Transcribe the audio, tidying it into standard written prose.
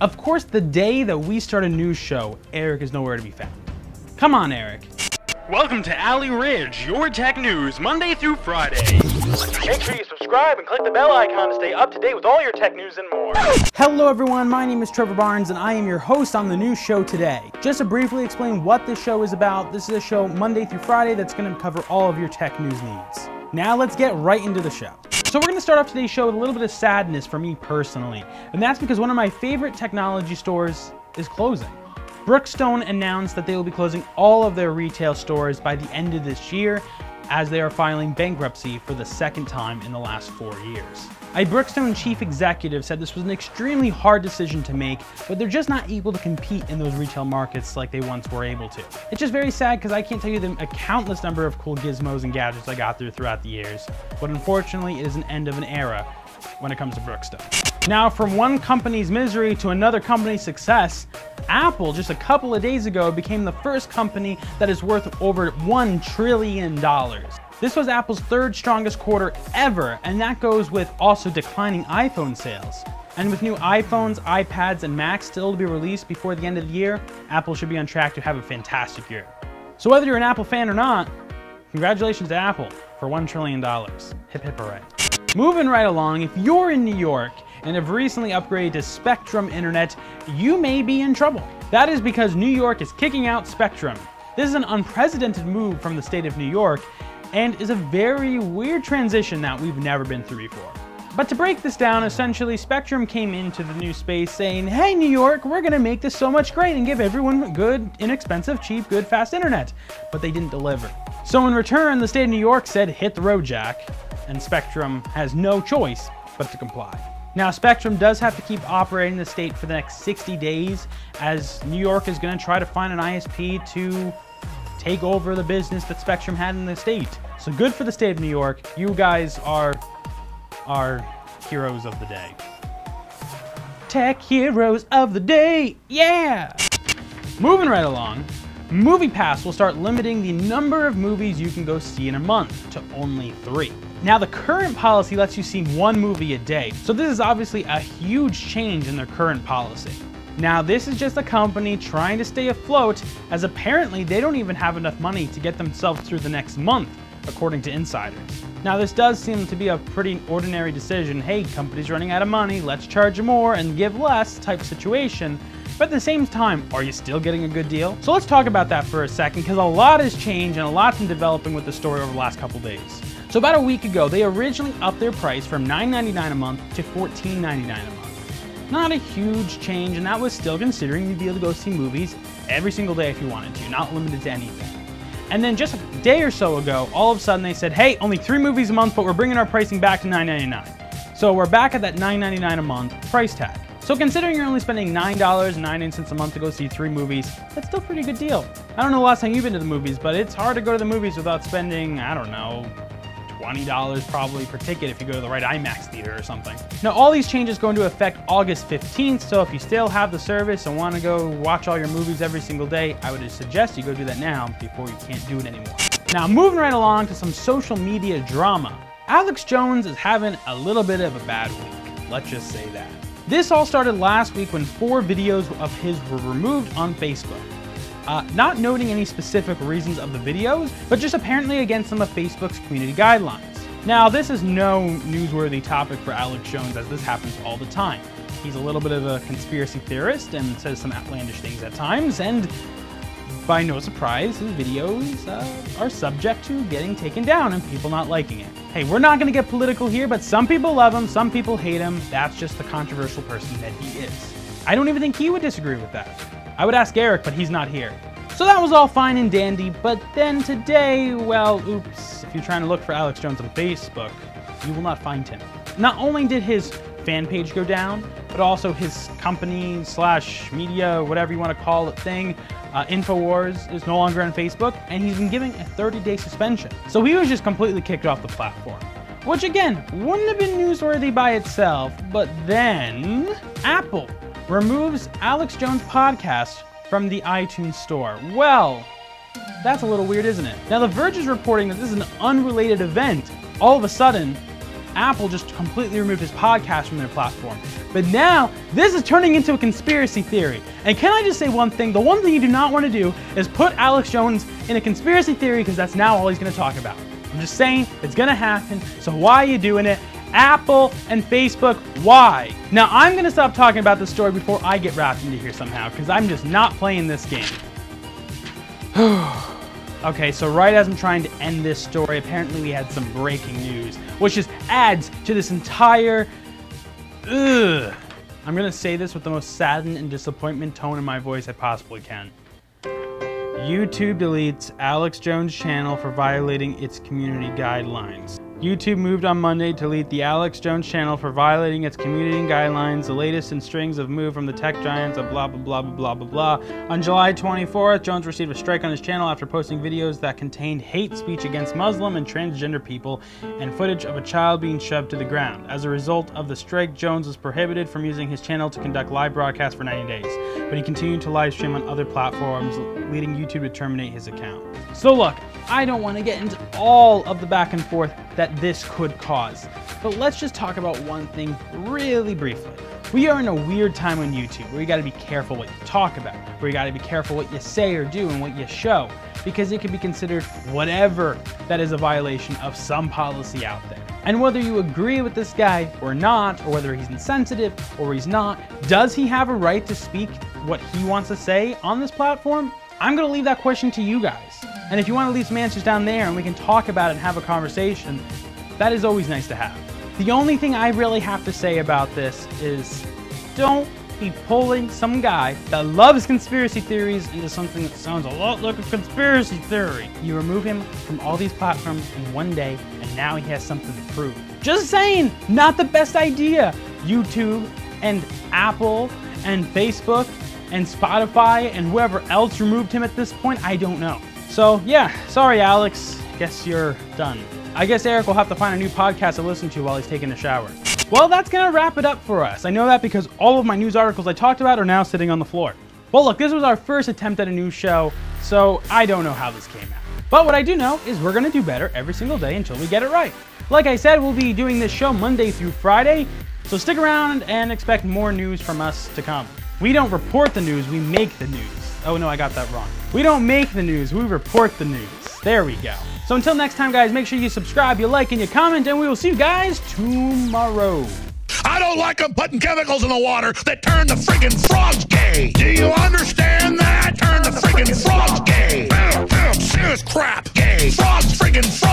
Of course, the day that we start a news show, Eric is nowhere to be found. Come on, Eric. Welcome to Alley Ridge, your tech news, Monday through Friday. Make sure you subscribe and click the bell icon to stay up to date with all your tech news and more. Hello everyone, my name is Trevor Barnes and I am your host on the news show today. Just to briefly explain what this show is about, this is a show Monday through Friday that's going to cover all of your tech news needs. Now let's get right into the show. So we're going to start off today's show with a little bit of sadness for me personally, and that's because one of my favorite technology stores is closing. Brookstone announced that they will be closing all of their retail stores by the end of this year, as they are filing bankruptcy for the second time in the last 4 years. A Brookstone chief executive said this was an extremely hard decision to make, but they're just not able to compete in those retail markets like they once were able to. It's just very sad because I can't tell you a countless number of cool gizmos and gadgets I got throughout the years, but unfortunately it is an end of an era when it comes to Brookstone. Now, from one company's misery to another company's success, Apple just a couple of days ago became the first company that is worth over $1 trillion. This was Apple's third strongest quarter ever, and that goes with also declining iPhone sales. And with new iPhones, iPads, and Macs still to be released before the end of the year, Apple should be on track to have a fantastic year. So whether you're an Apple fan or not, congratulations to Apple for $1 trillion. Hip hip hooray. Moving right along, if you're in New York and have recently upgraded to Spectrum Internet, you may be in trouble. That is because New York is kicking out Spectrum. This is an unprecedented move from the state of New York and is a very weird transition that we've never been through before. But to break this down, essentially Spectrum came into the new space saying, hey New York, we're gonna make this so much great and give everyone good, inexpensive, cheap, good, fast internet. But they didn't deliver. So in return, the state of New York said, hit the road, Jack, and Spectrum has no choice but to comply. Now, Spectrum does have to keep operating the state for the next 60 days, as New York is going to try to find an ISP to take over the business that Spectrum had in the state. So good for the state of New York. You guys are heroes of the day. Tech heroes of the day, yeah! Moving right along, MoviePass will start limiting the number of movies you can go see in a month to only 3. Now, the current policy lets you see 1 movie a day, so this is obviously a huge change in their current policy. Now, this is just a company trying to stay afloat, as apparently they don't even have enough money to get themselves through the next month, according to insiders. Now, this does seem to be a pretty ordinary decision. Hey, company's running out of money, let's charge more and give less type situation. But at the same time, are you still getting a good deal? So let's talk about that for a second, because a lot has changed and a lot's been developing with the story over the last couple days. So about a week ago, they originally upped their price from $9.99 a month to $14.99 a month. Not a huge change, and that was still considering you'd be able to go see movies every single day if you wanted to, not limited to anything. And then just a day or so ago, all of a sudden they said, hey, only 3 movies a month, but we're bringing our pricing back to $9.99. So we're back at that $9.99 a month price tag. So considering you're only spending $9.99 a month to go see 3 movies, that's still a pretty good deal. I don't know the last time you've been to the movies, but it's hard to go to the movies without spending, I don't know, $20 probably per ticket if you go to the right IMAX theater or something. Now, all these changes go into effect August 15th, so if you still have the service and want to go watch all your movies every single day, I would suggest you go do that now before you can't do it anymore. Now, moving right along to some social media drama. Alex Jones is having a little bit of a bad week, let's just say that. This all started last week when 4 videos of his were removed on Facebook. Not noting any specific reasons of the videos, but just apparently against some of Facebook's community guidelines. Now, this is no newsworthy topic for Alex Jones, as this happens all the time. He's a little bit of a conspiracy theorist and says some outlandish things at times, and by no surprise, his videos are subject to getting taken down and people not liking it. Hey, we're not going to get political here, but some people love him, some people hate him. That's just the controversial person that he is. I don't even think he would disagree with that. I would ask Eric, but he's not here. So that was all fine and dandy, but then today, well, oops, if you're trying to look for Alex Jones on Facebook, you will not find him. Not only did his fan page go down, but also his company / media, whatever you want to call it thing, InfoWars, is no longer on Facebook, and he's been given a 30-day suspension. So he was just completely kicked off the platform. Which again, wouldn't have been newsworthy by itself, but then Apple removes Alex Jones' podcast from the iTunes store. Well, that's a little weird, isn't it? Now, The Verge is reporting that this is an unrelated event. All of a sudden, Apple just completely removed his podcast from their platform. But now, this is turning into a conspiracy theory. And can I just say one thing? The one thing you do not want to do is put Alex Jones in a conspiracy theory, because that's now all he's going to talk about. I'm just saying, it's going to happen, so why are you doing it? Apple and Facebook, why? Now, I'm going to stop talking about this story before I get wrapped into here somehow, because I'm just not playing this game. Okay, so right as I'm trying to end this story, apparently we had some breaking news, which just adds to this entire... Ugh. I'm going to say this with the most saddened and disappointment tone in my voice I possibly can. YouTube deletes Alex Jones' channel for violating its community guidelines. YouTube moved on Monday to delete the Alex Jones channel for violating its community guidelines, the latest in strings of move from the tech giants of blah blah blah blah blah blah blah. On July 24th, Jones received a strike on his channel after posting videos that contained hate speech against Muslim and transgender people and footage of a child being shoved to the ground. As a result of the strike, Jones was prohibited from using his channel to conduct live broadcasts for 90 days, but he continued to live stream on other platforms, leading YouTube to terminate his account. So look, I don't want to get into all of the back and forth that this could cause, but let's just talk about one thing really briefly. We are in a weird time on YouTube where you got to be careful what you talk about, where you got to be careful what you say or do and what you show, because it can be considered whatever that is a violation of some policy out there. And whether you agree with this guy or not, or whether he's insensitive or he's not, does he have a right to speak what he wants to say on this platform? I'm going to leave that question to you guys. And if you want to leave some answers down there and we can talk about it and have a conversation, that is always nice to have. The only thing I really have to say about this is don't be pulling some guy that loves conspiracy theories into something that sounds a lot like a conspiracy theory. You remove him from all these platforms in one day and now he has something to prove. Just saying, not the best idea. YouTube and Apple and Facebook and Spotify and whoever else removed him at this point, I don't know. So yeah, sorry Alex, guess you're done. I guess Eric will have to find a new podcast to listen to while he's taking a shower. Well, that's gonna wrap it up for us. I know that because all of my news articles I talked about are now sitting on the floor. Well look, this was our first attempt at a new show, so I don't know how this came out. But what I do know is we're gonna do better every single day until we get it right. Like I said, we'll be doing this show Monday through Friday, so stick around and expect more news from us to come. We don't report the news, we make the news. Oh no, I got that wrong. We don't make the news, we report the news. There we go. So until next time, guys, make sure you subscribe, you like, and you comment, and we will see you guys tomorrow. I don't like them putting chemicals in the water that turn the friggin' frogs gay. Do you understand that? Turn the friggin' frogs gay. Serious crap gay. Frogs friggin' frogs.